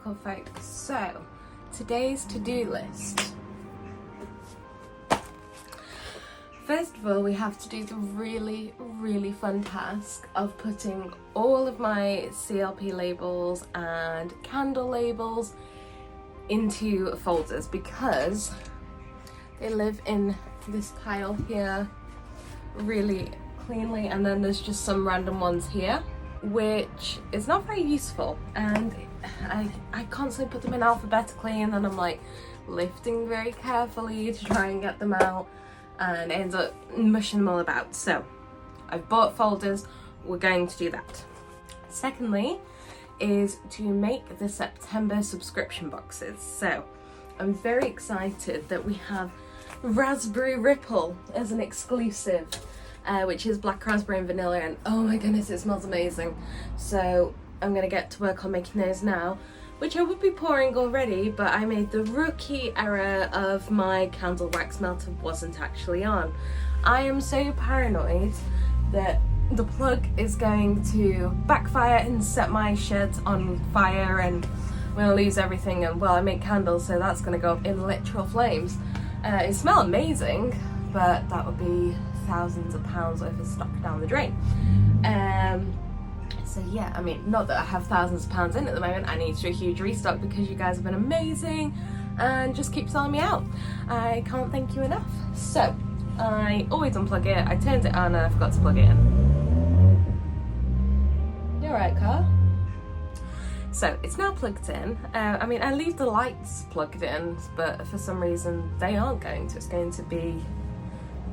cool folks. So today's to-do list. First of all, we have to do the really fun task of putting all of my CLP labels and candle labels into folders because they live in this pile here really cleanly, and then there's just some random ones here which is not very useful, and I constantly put them in alphabetically and then I'm like lifting very carefully to try and get them out and ends up mushing them all about. So I've bought folders, we're going to do that. Secondly is to make the September subscription boxes. So I'm very excited that we have Raspberry Ripple as an exclusive, which is black raspberry and vanilla, and oh my goodness, it smells amazing. So I'm gonna get to work on making those now, which I would be pouring already, but I made the rookie error of my candle wax melter wasn't actually on. I am so paranoid that the plug is going to backfire and set my shit on fire and I'm gonna lose everything, and well, I make candles, so that's gonna go up in literal flames. It smells amazing, but that would be thousands of pounds worth of stock down the drain. So yeah, I mean, not that I have thousands of pounds in at the moment. I need to do a huge restock because you guys have been amazing and just keep selling me out. I can't thank you enough. So I always unplug it. I turned it on and I forgot to plug it in. You're right, car. So it's now plugged in. I mean, I leave the lights plugged in, but for some reason they aren't going to. It's going to be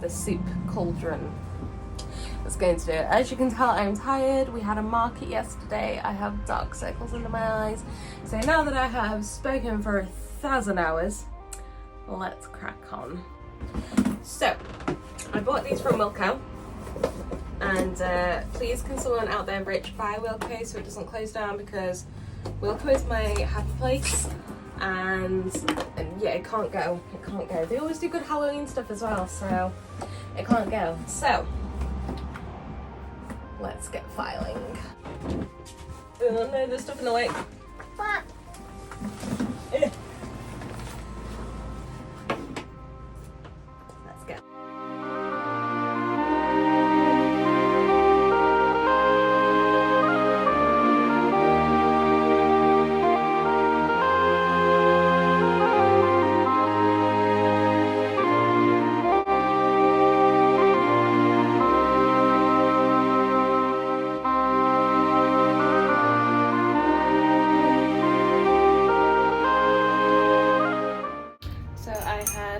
the soup cauldron that's going to do it. As you can tell, I'm tired. We had a market yesterday. I have dark circles under my eyes. So now that I have spoken for 1,000 hours, let's crack on. So I bought these from Wilko, and please can someone out there rectify Wilko so it doesn't close down, because Wilko is my happy place, and yeah, it can't go. They always do good Halloween stuff as well, so it can't go. So let's get filing. Oh no, there's stuff in the way. Let's go.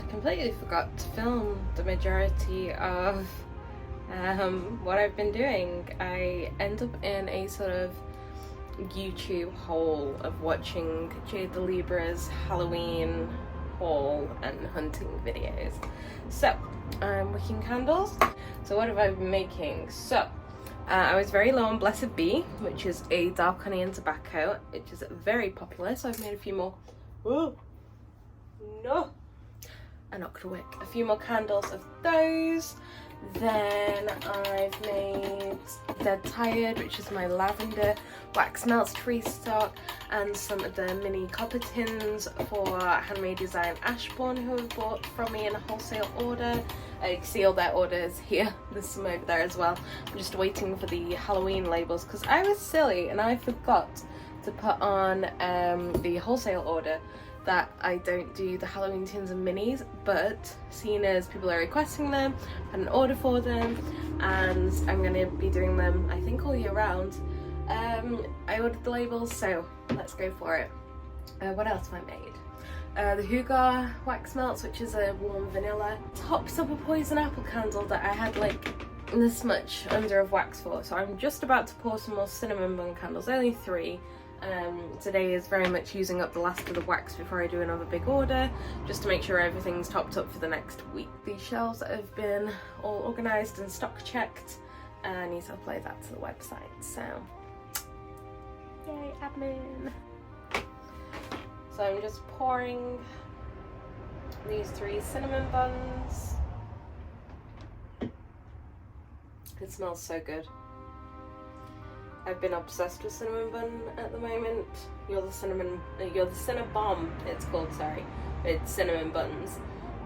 Completely forgot to film the majority of what I've been doing. I end up in a sort of YouTube hole of watching Jade the Libra's Halloween haul and hunting videos. So I'm wicking candles. So what have I been making? So I was very low on Blessed Bee, which is a dark honey and tobacco, which is very popular, so I've made a few more. Whoa, no, I'm not gonna wick. A few more candles of those. Then I've made Dead Tired, which is my lavender wax melts restock, and some of the mini copper tins for Handmade Design Ashbourne, who have bought from me in a wholesale order. You can see all their orders here. There's some over there as well. I'm just waiting for the Halloween labels because I was silly and I forgot to put on the wholesale order that I don't do the Halloween tins and minis, but seeing as people are requesting them, I had an order for them, and I'm gonna be doing them, I think, all year round. I ordered the labels, so let's go for it. What else have I made? The Hugar wax melts, which is a warm vanilla, tops up a poison apple candle that I had like this much under of wax for, so I'm just about to pour some more cinnamon bun candles, only 3. Today is very much using up the last of the wax before I do another big order, just to make sure everything's topped up for the next week. These shelves have been all organised and stock checked, and I need to upload that to the website, so yay, admin. So I'm just pouring these 3 cinnamon buns. It smells so good. I've been obsessed with cinnamon bun at the moment. You're the Cinnabon, it's called, sorry. It's cinnamon buns.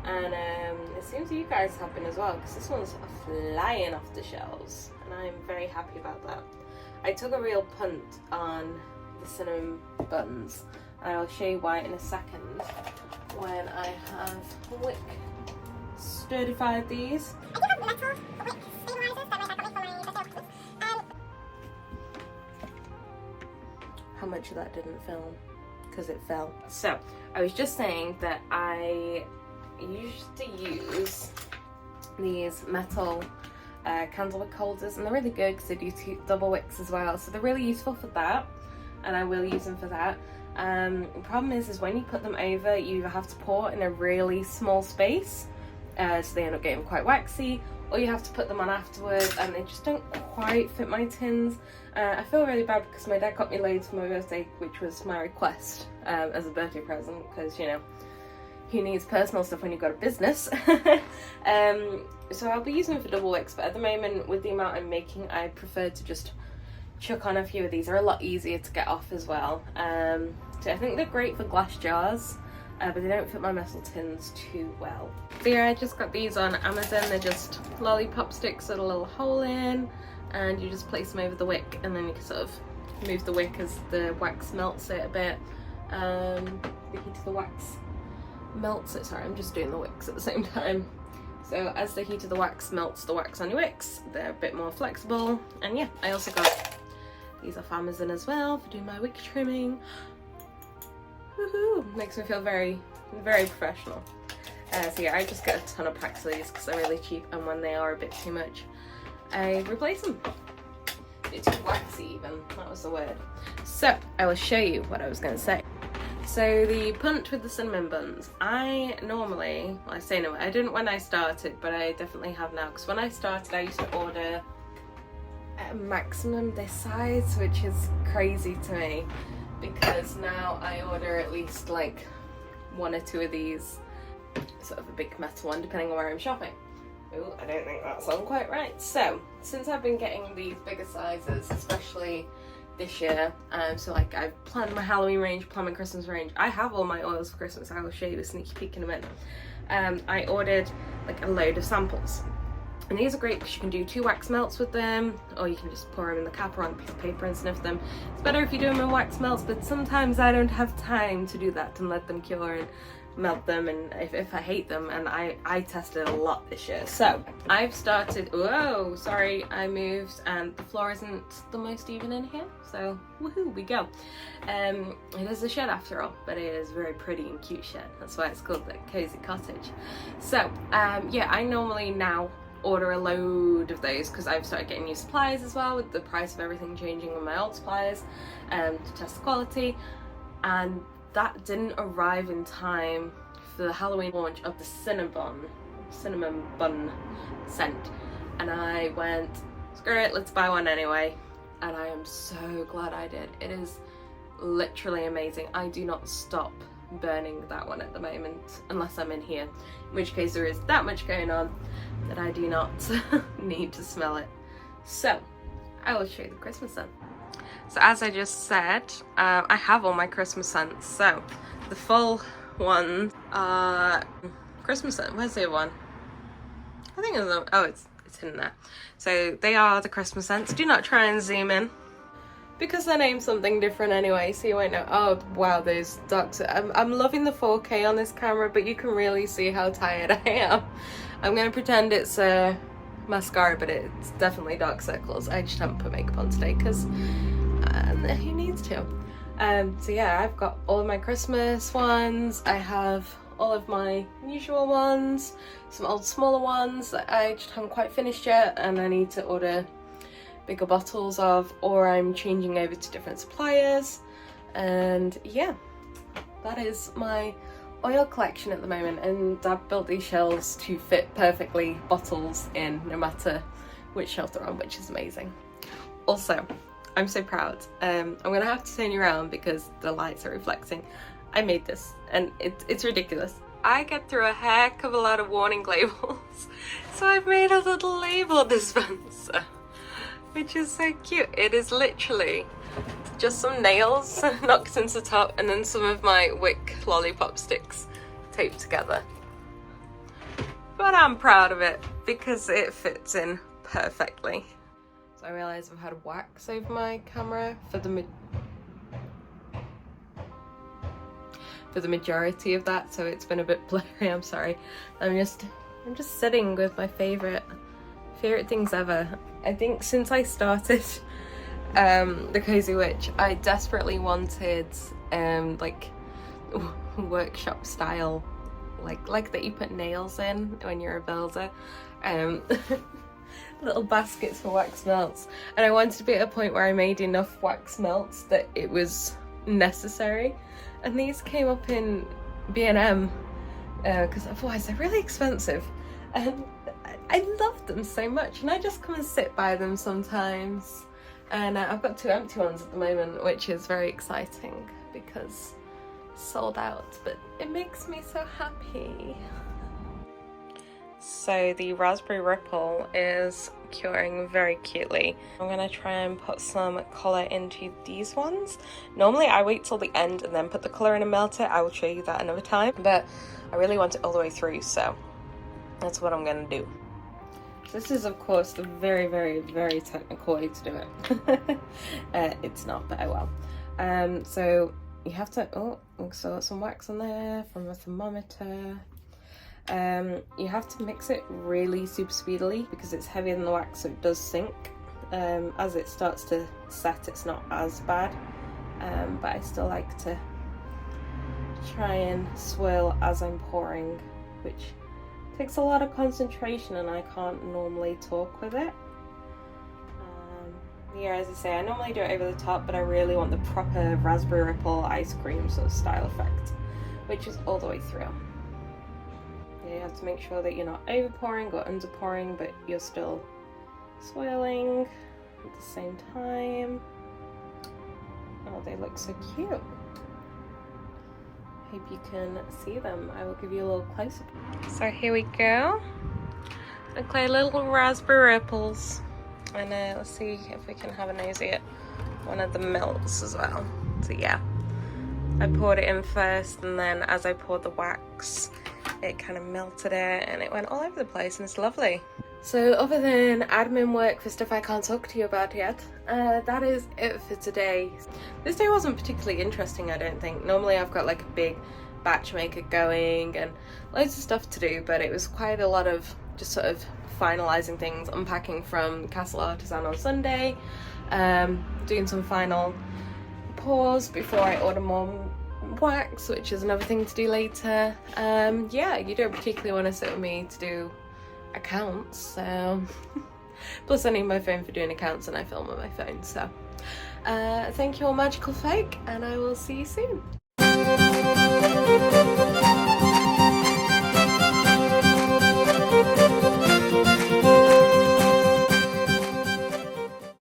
And it seems you guys have been as well, because this one's flying off the shelves. And I'm very happy about that. I took a real punt on the cinnamon buns. And I'll show you why in a second when I have wick certified these. How much of that didn't film? Because it fell. So, I was just saying that I used to use these metal candle wick holders, and they're really good because they do double wicks as well. So they're really useful for that, and I will use them for that. The problem is when you put them over, you have to pour in a really small space, so they end up getting quite waxy, or you have to put them on afterwards, and they just don't quite fit my tins. I feel really bad because my dad got me loads for my birthday, which was my request as a birthday present, because, you know, who needs personal stuff when you've got a business? So I'll be using them for double wicks, but at the moment, with the amount I'm making, I prefer to just chuck on a few of these. They're a lot easier to get off as well. So I think they're great for glass jars, but they don't fit my metal tins too well. So yeah, I just got these on Amazon. They're just lollipop sticks with a little hole in, and you just place them over the wick, and then you can sort of move the wick as the wax melts it a bit. The heat of the wax melts it. Sorry, I'm just doing the wicks at the same time. So as the heat of the wax melts the wax on your wicks, they're a bit more flexible. And yeah, I also got these off Amazon as well for doing my wick trimming. Woohoo! Makes me feel very, very professional. So yeah, I just get a ton of packs of these because they're really cheap, and when they are a bit too much, I replace them. It's too waxy even, that was the word. So I will show you what I was going to say. So the punt with the cinnamon buns, I normally, well, I say no, I didn't when I started, but I definitely have now, because when I started I used to order a maximum this size, which is crazy to me, because now I order at least like 1 or 2 of these, sort of a big metal one, depending on where I'm shopping. Oh, I don't think that's on quite right. So since I've been getting these bigger sizes, especially this year, so like I've planned my Halloween range, planned my Christmas range. I have all my oils for Christmas. I will show you a sneaky peek in a minute. I ordered like a load of samples, and these are great because you can do 2 wax melts with them, or you can just pour them in the cap or on a piece of paper and sniff them. It's better if you do them in wax melts, but sometimes I don't have time to do that and let them cure and melt them, and if I hate them, and I tested a lot this year. So I've started, whoa, sorry, I moved and the floor isn't the most even in here, so woohoo, we go. It is a shed after all, but it is a very pretty and cute shed. That's why it's called the Cozy Cottage. So yeah, I normally now order a load of those because I've started getting new supplies as well, with the price of everything changing on my old supplies, to test the quality. And that didn't arrive in time for the Halloween launch of the cinnamon bun scent, and I went, screw it, let's buy one anyway, and I am so glad I did. It is literally amazing. I do not stop burning that one at the moment unless I'm in here, in which case there is that much going on that I do not need to smell it. So I will show you the Christmas scent. So as I just said, I have all my Christmas scents. So the full ones are Christmas scent. Where's the other one? I think it's, oh, it's in there. So they are the Christmas scents. Do not try and zoom in, because they're named something different anyway, so you won't know. Oh wow, those dark. I'm loving the 4K on this camera, but you can really see how tired I am. I'm gonna pretend it's mascara, but it's definitely dark circles. I just haven't put makeup on today because who needs to? So yeah, I've got all of my Christmas ones. I have all of my usual ones, some old smaller ones that I just haven't quite finished yet, and I need to order bigger bottles of, or I'm changing over to different suppliers. And yeah, that is my oil collection at the moment, and I've built these shelves to fit perfectly bottles in no matter which shelf they're on, which is amazing. Also, I'm so proud. I'm gonna have to turn you around because the lights are reflecting. I made this and it's ridiculous. I get through a heck of a lot of warning labels, so I've made a little label dispenser. which is so cute. It is literally just some nails knocked into the top and then some of my Wick lollipop sticks taped together. But I'm proud of it because it fits in perfectly. So I realised I've had wax over my camera for the majority of that, so it's been a bit blurry. I'm sorry. I'm just sitting with my favorite things ever. I think since I started the Cozy Witch, I desperately wanted like workshop style, like that you put nails in when you're a builder, little baskets for wax melts, and I wanted to be at a point where I made enough wax melts that it was necessary, and these came up in B&M because otherwise they're really expensive, and I love them so much, and I just come and sit by them sometimes. And I've got 2 empty ones at the moment, which is very exciting because it's sold out, but it makes me so happy. So the raspberry ripple is curing very cutely. I'm gonna try and put some colour into these ones. Normally I wait till the end and then put the colour in and melt it. I will show you that another time, but I really want it all the way through, so that's what I'm gonna do. This is of course the very, very, very technical way to do it. It's not, but oh well. So you have to, oh, so some wax on there from a thermometer. You have to mix it really super speedily because it's heavier than the wax, so it does sink. As it starts to set, it's not as bad, but I still like to try and swirl as I'm pouring, which takes a lot of concentration and I can't normally talk with it. Yeah, as I say, I normally do it over the top, but I really want the proper raspberry ripple ice cream sort of style effect, which is all the way through. Yeah, you have to make sure that you're not over pouring or under pouring, but you're still swirling at the same time. Oh, they look so cute. Hope you can see them. I will give you a little close-up. So here we go. Look like little raspberry ripples. And let's see if we can have a nosy at one of the melts as well. So yeah, I poured it in first, and then as I poured the wax, it kind of melted it and it went all over the place, and it's lovely. So other than admin work for stuff I can't talk to you about yet, that is it for today. This day wasn't particularly interesting, I don't think. Normally I've got like a big batch maker going and loads of stuff to do, but it was quite a lot of just sort of finalising things, unpacking from Castle Artisan on Sunday, doing some final pours before I order more wax, which is another thing to do later. Yeah, you don't particularly want to sit with me to do accounts, so plus I need my phone for doing accounts and I film on my phone, so thank you all magical folk, and I will see you soon.